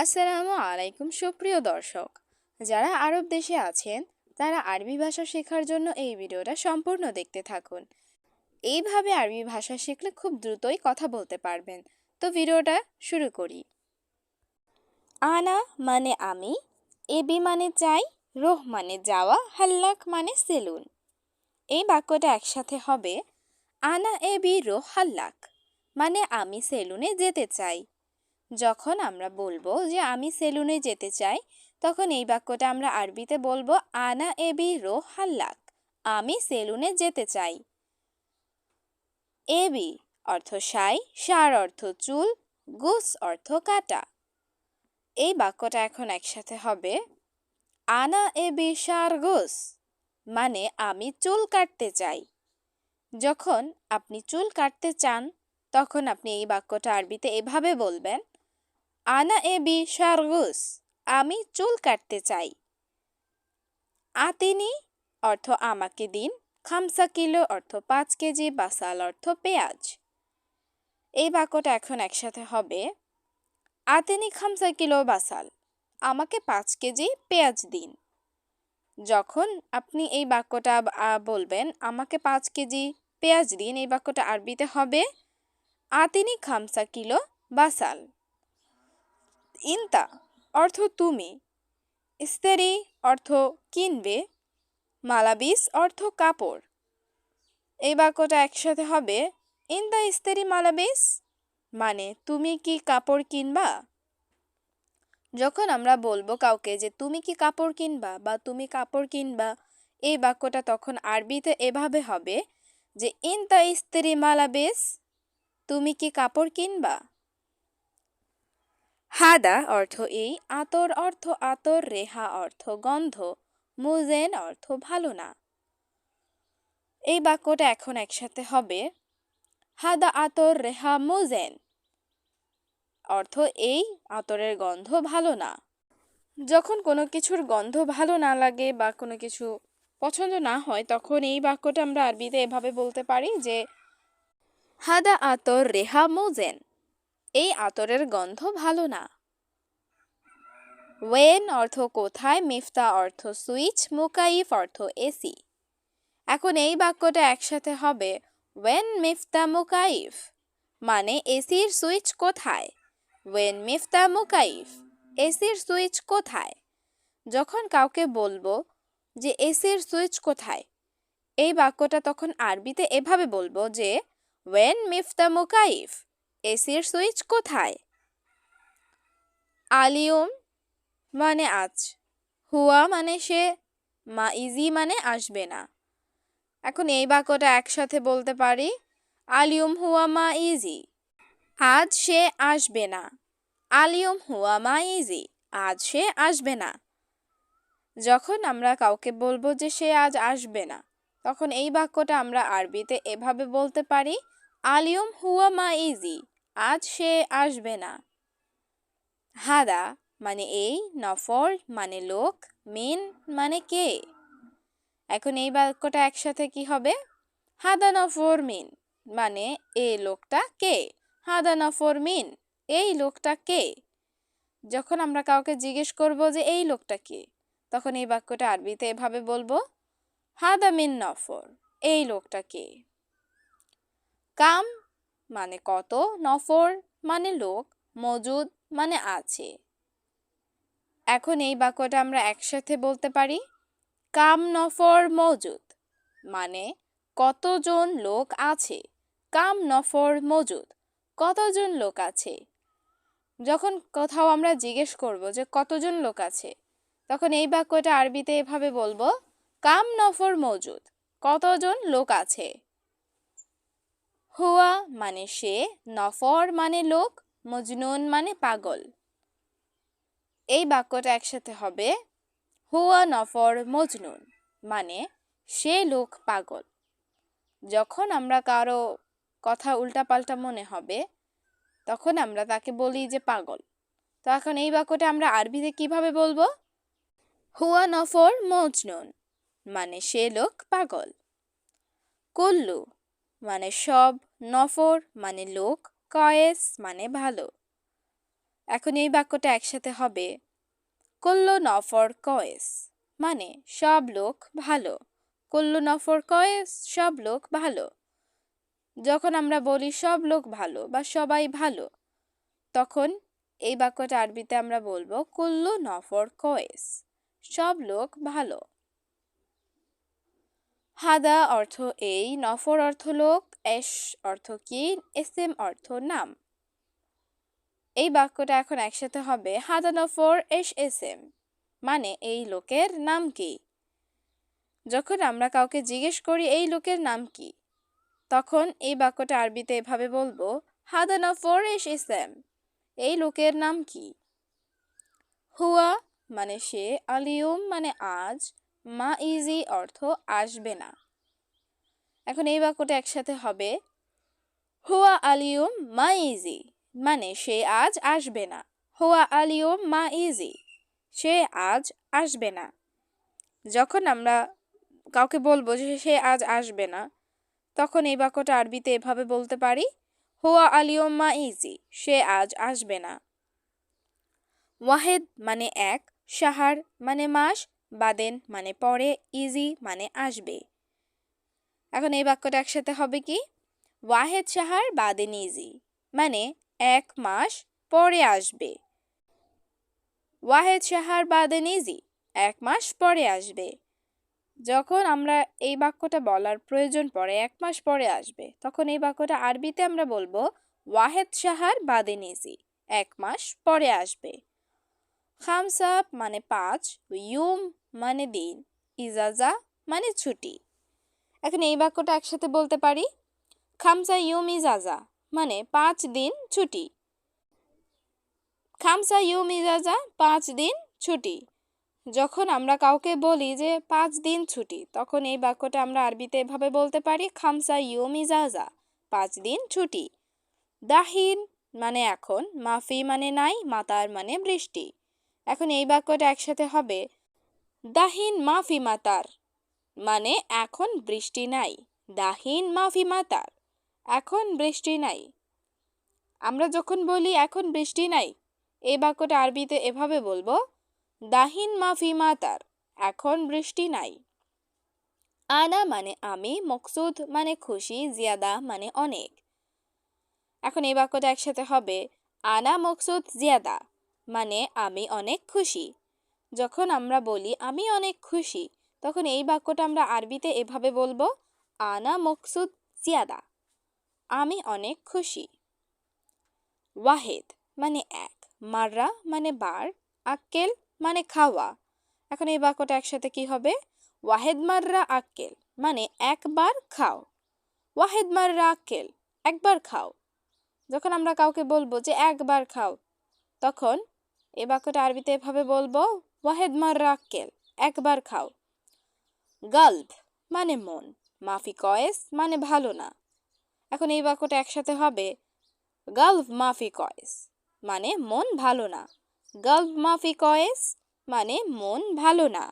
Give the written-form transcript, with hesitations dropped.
আসসালামু আলাইকুম সুপ্রিয় দর্শক। যারা আরব দেশে আছেন তারা আরবি ভাষা শেখার জন্য এই ভিডিওটা সম্পূর্ণ দেখতে থাকুন। এইভাবে আরবি ভাষা শিখলে খুব দ্রুতই কথা বলতে পারবেন। তো ভিডিওটা শুরু করি। আনা মানে আমি, এবি মানে চাই, রোহ মানে যাওয়া, হাল্লাক মানে সেলুন। এই বাক্যটা একসাথে হবে আনা এবি রোহ হাল্লাক, মানে আমি সেলুনে যেতে চাই। যখন আমরা বলবো যে আমি সেলুনে যেতে চাই, তখন এই বাক্যটা আমরা আরবিতে বলবো আনা এবি রো হাল্লাক, আমি সেলুনে যেতে চাই। এবি অর্থ সাই, সার অর্থ চুল, গুস অর্থ কাটা। এই বাক্যটা এখন একসাথে হবে আনা এবি সার গুস, মানে আমি চুল কাটতে চাই। যখন আপনি চুল কাটতে চান, তখন আপনি এই বাক্যটা আরবিতে এভাবে বলবেন আনা এবি শারগুস, আমি চুল কাটতে চাই। আতিনি অর্থ আমাকে দিন, খামসা কিলো অর্থ 5 কেজি, বাসাল অর্থ পেঁয়াজ। এই বাক্যটা এখন একসাথে হবে আতিনি খামসা কিলো বাসাল, আমাকে 5 কেজি পেঁয়াজ দিন। যখন আপনি এই বাক্যটা বলবেন আমাকে 5 কেজি পেঁয়াজ দিন, এই বাক্যটা আরবিতে হবে আতিনি খামসা কিলো বাসাল। ইনতা অর্থ তুমি, ইস্তেরি অর্থ কিনবে, মালাবিস অর্থ কাপড়। এই বাক্যটা একসাথে হবে ইনদা ইস্তেরি মালাবিস, মানে তুমি কি কাপড় কিনবা। যখন আমরা বলবো কাউকে যে তুমি কি কাপড় কিনবা বা তুমি কাপড় কিনবা, এই বাক্যটা তখন আরবিতে এভাবে হবে যে ইনতা ইস্তেরি মালাবিস, তুমি কি কাপড় কিনবা। হাদা অর্থ এই, আতর অর্থ আতর, রেহা অর্থ গন্ধ, মুজেন অর্থ ভালো না। এই বাক্যটা এখন একসাথে হবে হাদা আতর রেহা মুজেন, অর্থ এই আতরের গন্ধ ভালো না। যখন কোনো কিছুর গন্ধ ভালো না লাগে বা কোনো কিছু পছন্দ না হয়, তখন এই বাক্যটা আমরা আরবিতে এভাবে বলতে পারি যে হাদা আতর রেহা মুজেন, এই আতরের গন্ধ ভালো না। ওয়েন অর্থ কোথায়, মিফতা অর্থ সুইচ, মুকাইফ অর্থ এসি। এখন এই বাক্যটা একসাথে হবে ওয়েন মিফতা মুকাইফ, মানে এসির সুইচ কোথায়। ওয়েন মিফতা মুকাইফ, এসির সুইচ কোথায়। যখন কাউকে বলবো যে এসির সুইচ কোথায়, এই বাক্যটা তখন আরবিতে এভাবে বলবো যে ওয়েন মিফতা মুকাইফ, এসির সুইচ কোথায়। আলিয়ম মানে আজ, হুয়া মানে সে, মা ইজি মানে আসবে না। এখন এই বাক্যটা একসাথে বলতে পারি আলিয়ম হুয়া মা ইজি, আজ সে আসবে না। আলিয়ম হুয়া মা ইজি, আজ সে আসবে না। যখন আমরা কাউকে বলবো যে সে আজ আসবে না, তখন এই বাক্যটা আমরা আরবিতে এভাবে বলতে পারি আলিয়ম হুয়া মা ইজি, আজ সে আসবে না। হাদা মানে এই, নফর মানে লোক, মিন মানে কে। এখন এই বাক্যটা একসাথে কি হবে হাদা নফর মিন, মানে এই লোকটা কে। হাদা নফর মিন, এই লোকটা কে। যখন আমরা কাউকে জিজ্ঞেস করব যে এই লোকটা কে, তখন এই বাক্যটা আরবিতে এভাবে বলবো হাদা মিন নফর, এই লোকটা কে। কাম মানে কত, নফর মানে লোক, মজুদ মানে আছে। এখন এই বাক্যটা আমরা একসাথে বলতে পারি কাম নফর মজুদ, মানে কতজন লোক আছে। কাম নফর মজুদ, কতজন লোক আছে। যখন কোথাও আমরা জিজ্ঞেস করব যে কতজন লোক আছে, তখন এই বাক্যটা আরবিতে এভাবে বলবো কাম নফর মজুদ, কতজন লোক আছে। হুয়া মানে সে, নফর মানে লোক, মজনুন মানে পাগল। এই বাক্যটা একসাথে হবে হুয়া নফর মজনুন, মানে সে লোক পাগল। যখন আমরা কারো কথা উল্টাপাল্টা মনে হবে, তখন আমরা তাকে বলি যে পাগল। তো এখন এই বাক্যটা আমরা আরবিতে কিভাবে বলবো হুয়া নফর মজনুন, মানে সে লোক পাগল। কুল্লু মানে সব, নফর মানে লোক, কয়েস মানে ভালো। এখন এই বাক্যটা একসাথে হবে কুল্লু নফর কয়েস, মানে সব লোক ভালো। কুল্লু নফর কয়েস, সব লোক ভালো। যখন আমরা বলি সব লোক ভালো বা সবাই ভালো, তখন এই বাক্যটা আরবিতে আমরা বলবো কুল্লু নফর কয়েস, সব লোক ভালো। হাদা অর্থ এই, নফর অর্থ লোক, এশ অর্থ কি, এসএম অর্থ নাম। এই বাক্যটা এখন একসাথে হবে হাদা নফর এশ এসএম, মানে এই লোকের নাম কি। যখন আমরা কাউকে জিজ্ঞেস করি এই লোকের নাম কি, তখন এই বাক্যটা আরবিতে এভাবে বলবো হাদা নফর এশ এসএম, এই লোকের নাম কি। হুয়া মানে সে, আলিয়ুম মানে আজ, মা ইজি অর্থ আসবে না। এখন এই বাক্যটা একসাথে হবে হুয়া আলিয়ুম মা ইজি, মানে সে আজ আসবে না। হুয়া আলিয়ুম মা ইজি, সে আজ আসবে না। যখন আমরা কাউকে বলবো যে সে আজ আসবে না, তখন এই বাক্যটা আরবিতে এভাবে বলতে পারি হুয়া আলিয়ুম মা ইজি, সে আজ আসবে না। ওয়াহেদ মানে এক, শাহার মানে মাস, বাদেন মানে পরে, ইজি মানে আসবে। এখন এই বাক্যটা একসাথে হবে কি ওয়াহেদ শাহার বাদেন ইজি, মানে এক মাস পরে আসবে। ওয়াহেদ শাহার বাদেন ইজি, এক মাস পরে আসবে। যখন আমরা এই বাক্যটা বলার প্রয়োজন পড়ে এক মাস পরে আসবে, তখন এই বাক্যটা আরবিতে আমরা বলবো ওয়াহেদ শাহার বাদেন ইজি, এক মাস পরে আসবে। খামসা মানে পাঁচ, ইউম মানে দিন, ইজাজা মানে ছুটি। এখন এই বাক্যটা একসাথে বলতে পারি খামসা ইউম ইজাজা, মানে 5 দিন ছুটি। খামসা ইউম ইজাজা, 5 দিন ছুটি। যখন আমরা কাউকে বলি যে 5 দিন ছুটি, তখন এই বাক্যটা আমরা আরবিতে এভাবে বলতে পারি খামসা ইউম ইজাজা, 5 দিন ছুটি। দাহিন মানে এখন, মাফি মানে নাই, মাতার মানে বৃষ্টি। এখন এই বাক্যটা একসাথে হবে দাহিন মাফি মাতার, মানে এখন বৃষ্টি নাই। দাহিন মাফি মাতার, এখন বৃষ্টি নাই। আমরা যখন বলি এখন বৃষ্টি নাই, এই বাক্যটা আরবিতে এভাবে বলবো দাহিন মাফি মাতার, এখন বৃষ্টি নাই। আনা মানে আমি, মকসুদ মানে খুশি, জিয়াদা মানে অনেক। এখন এই বাক্যটা একসাথে হবে আনা মকসুদ জিয়াদা, মানে আমি অনেক খুশি। যখন আমরা বলি আমি অনেক খুশি, তখন এই বাক্যটা আমরা আরবিতে এভাবে বলবো আনা মকসুদ জিয়াদা, আমি অনেক খুশি। ওয়াহেদ মানে এক, মাররা মানে বার, আক্কেল মানে খাওয়া। এখন এই বাক্যটা একসাথে কি হবে ওয়াহেদ মাররা আক্কেল, মানে একবার খাও। ওয়াহেদ মাররা আক্কেল, একবার খাও। যখন আমরা কাউকে বলবো যে একবার খাও, তখন এই বাক্যটা আরবিতে এভাবে বলবো ওয়াহেদ মাররা আক্কেল, একবার খাও। গালব মানে মন, মাফি কয়েস মানে ভালো না। এখন এই বাক্যটা একসাথে হবে গালব মাফি কয়েস, মানে মন ভালো না। গালব মাফি কয়েস, মানে মন ভালো না।